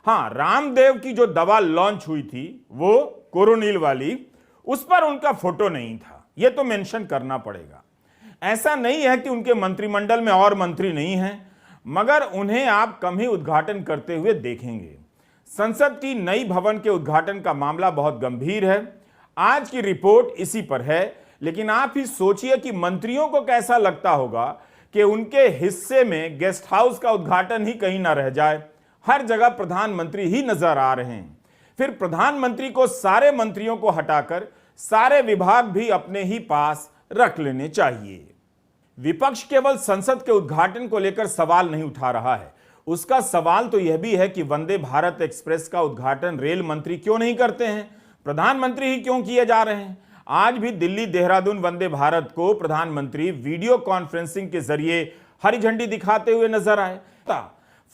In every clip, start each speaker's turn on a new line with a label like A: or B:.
A: हाँ, रामदेव की जो दवा लॉन्च हुई थी वो कोरोनिल वाली, उस पर उनका फोटो नहीं था, यह तो मेंशन करना पड़ेगा। ऐसा नहीं है कि उनके मंत्रिमंडल में और मंत्री नहीं हैं, मगर उन्हें आप कम ही उद्घाटन करते हुए देखेंगे। संसद की नई भवन के उद्घाटन का मामला बहुत गंभीर है। आज की रिपोर्ट इसी पर है, लेकिन आप ही सोचिए कि मंत्रियों को कैसा लगता होगा कि उनके हिस्से में गेस्ट हाउस का उद्घाटन ही कहीं ना रह जाए। हर जगह प्रधानमंत्री ही नजर आ रहे हैं। फिर प्रधानमंत्री को सारे मंत्रियों को हटाकर सारे विभाग भी अपने ही पास रख लेने चाहिए। विपक्ष केवल संसद के उद्घाटन को लेकर सवाल नहीं उठा रहा है, उसका सवाल तो यह भी है कि वंदे भारत एक्सप्रेस का उद्घाटन रेल मंत्री क्यों नहीं करते हैं, प्रधानमंत्री ही क्यों किए जा रहे हैं। आज भी दिल्ली देहरादून वंदे भारत को प्रधानमंत्री वीडियो कॉन्फ्रेंसिंग के जरिए हरी झंडी दिखाते हुए नजर आए।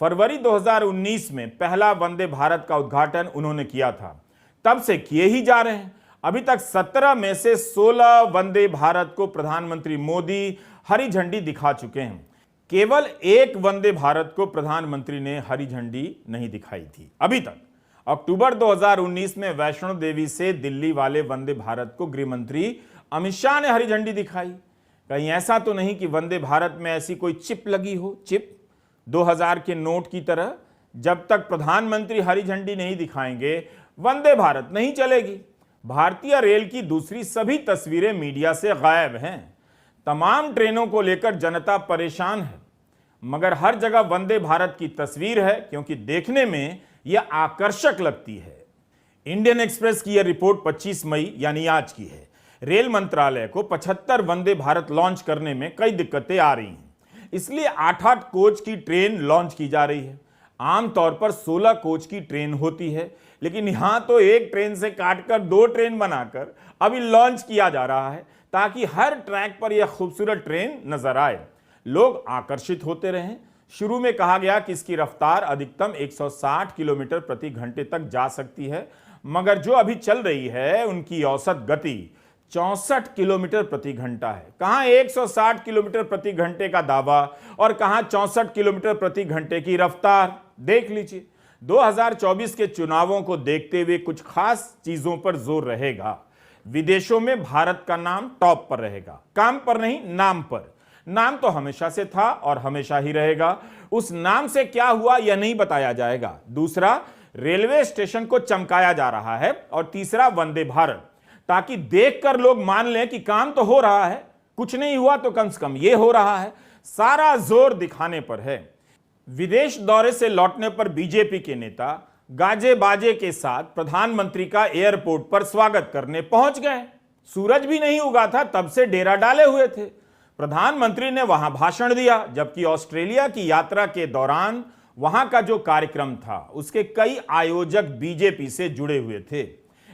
A: फरवरी 2019 में पहला वंदे भारत का उद्घाटन उन्होंने किया था, तब से किए ही जा रहे हैं। अभी तक 17 में से 16 वंदे भारत को प्रधानमंत्री मोदी हरी झंडी दिखा चुके हैं। केवल एक वंदे भारत को प्रधानमंत्री ने हरी झंडी नहीं दिखाई थी अभी तक। अक्टूबर 2019 में वैष्णो देवी से दिल्ली वाले वंदे भारत को गृह मंत्री अमित शाह ने हरी झंडी दिखाई। कहीं ऐसा तो नहीं कि वंदे भारत में ऐसी कोई चिप लगी हो, चिप 2000 के नोट की तरह। जब तक प्रधानमंत्री हरी झंडी नहीं दिखाएंगे वंदे भारत नहीं चलेगी। भारतीय रेल की दूसरी सभी तस्वीरें मीडिया से गायब हैं। तमाम ट्रेनों को लेकर जनता परेशान है, मगर हर जगह वंदे भारत की तस्वीर है, क्योंकि देखने में यह आकर्षक लगती है। इंडियन एक्सप्रेस की यह रिपोर्ट 25 मई यानी आज की है। रेल मंत्रालय को 75 वंदे भारत लॉन्च करने में कई दिक्कतें आ रही हैं, इसलिए 8-8 कोच की ट्रेन लॉन्च की जा रही है। आमतौर पर 16 कोच की ट्रेन होती है, लेकिन यहां तो एक ट्रेन से काटकर 2 ट्रेन बनाकर अभी लॉन्च किया जा रहा है, ताकि हर ट्रैक पर यह खूबसूरत ट्रेन नजर आए, लोग आकर्षित होते रहें। शुरू में कहा गया कि इसकी रफ्तार अधिकतम 160 किलोमीटर प्रति घंटे तक जा सकती है, मगर जो अभी चल रही है उनकी औसत गति 64 किलोमीटर प्रति घंटा है। कहां 160 किलोमीटर प्रति घंटे का दावा और कहां 64 किलोमीटर प्रति घंटे की रफ्तार। देख लीजिए, 2024 के चुनावों को देखते हुए कुछ खास चीजों पर जोर रहेगा। विदेशों में भारत का नाम टॉप पर रहेगा, काम पर नहीं, नाम पर। नाम तो हमेशा से था और हमेशा ही रहेगा, उस नाम से क्या हुआ यह नहीं बताया जाएगा। दूसरा, रेलवे स्टेशन को चमकाया जा रहा है। और तीसरा, वंदे भारत, ताकि देखकर लोग मान लें कि काम तो हो रहा है, कुछ नहीं हुआ तो कम से कम यह हो रहा है। सारा जोर दिखाने पर है। विदेश दौरे से लौटने पर बीजेपी के नेता गाजे बाजे के साथ प्रधानमंत्री का एयरपोर्ट पर स्वागत करने पहुंच गए। सूरज भी नहीं उगा था, तब से डेरा डाले हुए थे। प्रधानमंत्री ने वहां भाषण दिया, जबकि ऑस्ट्रेलिया की यात्रा के दौरान वहां का जो कार्यक्रम था उसके कई आयोजक बीजेपी से जुड़े हुए थे।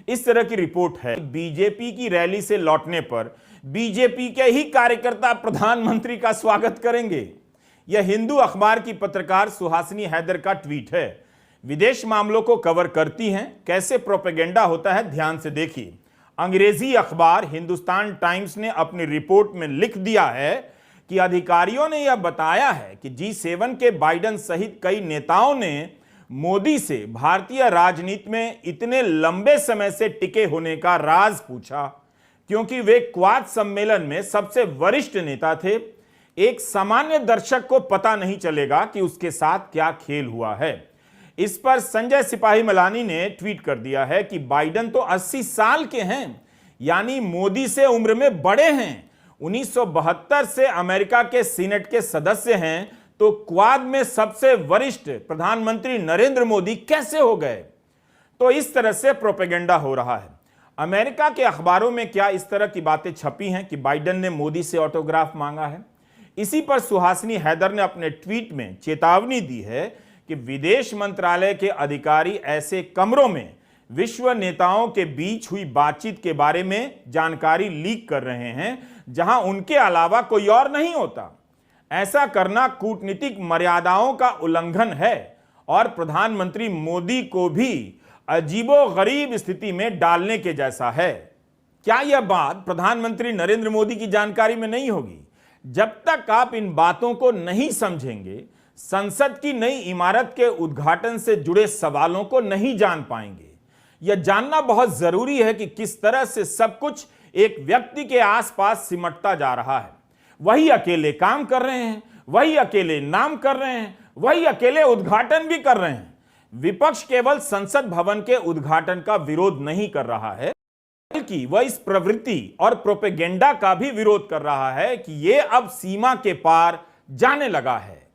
A: इस तरह की रिपोर्ट है। बीजेपी की रैली से लौटने पर बीजेपी के ही कार्यकर्ता प्रधानमंत्री का स्वागत करेंगे। यह हिंदू अखबार की पत्रकार सुहासिनी हैदर का ट्वीट है। विदेश मामलों को कवर करती हैं, कैसे प्रोपेगेंडा होता है ध्यान से देखिए। अंग्रेजी अखबार हिंदुस्तान टाइम्स ने अपनी रिपोर्ट में लिख दिया है कि अधिकारियों ने यह बताया है कि G7 के बाइडेन सहित कई नेताओं ने मोदी से भारतीय राजनीति में इतने लंबे समय से टिके होने का राज पूछा, क्योंकि वे क्वाड सम्मेलन में सबसे वरिष्ठ नेता थे। एक सामान्य दर्शक को पता नहीं चलेगा कि उसके साथ क्या खेल हुआ है। इस पर संजय सिपाही मलानी ने ट्वीट कर दिया है कि बाइडेन तो 80 साल के हैं, यानी मोदी से उम्र में बड़े हैं। 1972 से अमेरिका के सीनेट के सदस्य हैं, तो क्वाड में सबसे वरिष्ठ प्रधानमंत्री नरेंद्र मोदी कैसे हो गए? तो इस तरह से प्रोपेगेंडा हो रहा है। अमेरिका के अखबारों में क्या इस तरह की बातें छपी हैं कि बाइडेन ने मोदी से ऑटोग्राफ मांगा है? इसी पर सुहासिनी हैदर ने अपने ट्वीट में चेतावनी दी है कि विदेश मंत्रालय के अधिकारी ऐसे कमरों में विश्व नेताओं के बीच हुई बातचीत के बारे में जानकारी लीक कर रहे हैं, जहां उनके अलावा कोई और नहीं होता। ऐसा करना कूटनीतिक मर्यादाओं का उल्लंघन है और प्रधानमंत्री मोदी को भी अजीबोगरीब स्थिति में डालने के जैसा है। क्या यह बात प्रधानमंत्री नरेंद्र मोदी की जानकारी में नहीं होगी? जब तक आप इन बातों को नहीं समझेंगे, संसद की नई इमारत के उद्घाटन से जुड़े सवालों को नहीं जान पाएंगे। यह जानना बहुत जरूरी है कि किस तरह से सब कुछ एक व्यक्ति के आसपास सिमटता जा रहा है। वही अकेले काम कर रहे हैं, वही अकेले नाम कर रहे हैं, वही अकेले उद्घाटन भी कर रहे हैं। विपक्ष केवल संसद भवन के उद्घाटन का विरोध नहीं कर रहा है, बल्कि वह इस प्रवृत्ति और प्रोपेगेंडा का भी विरोध कर रहा है कि यह अब सीमा के पार जाने लगा है।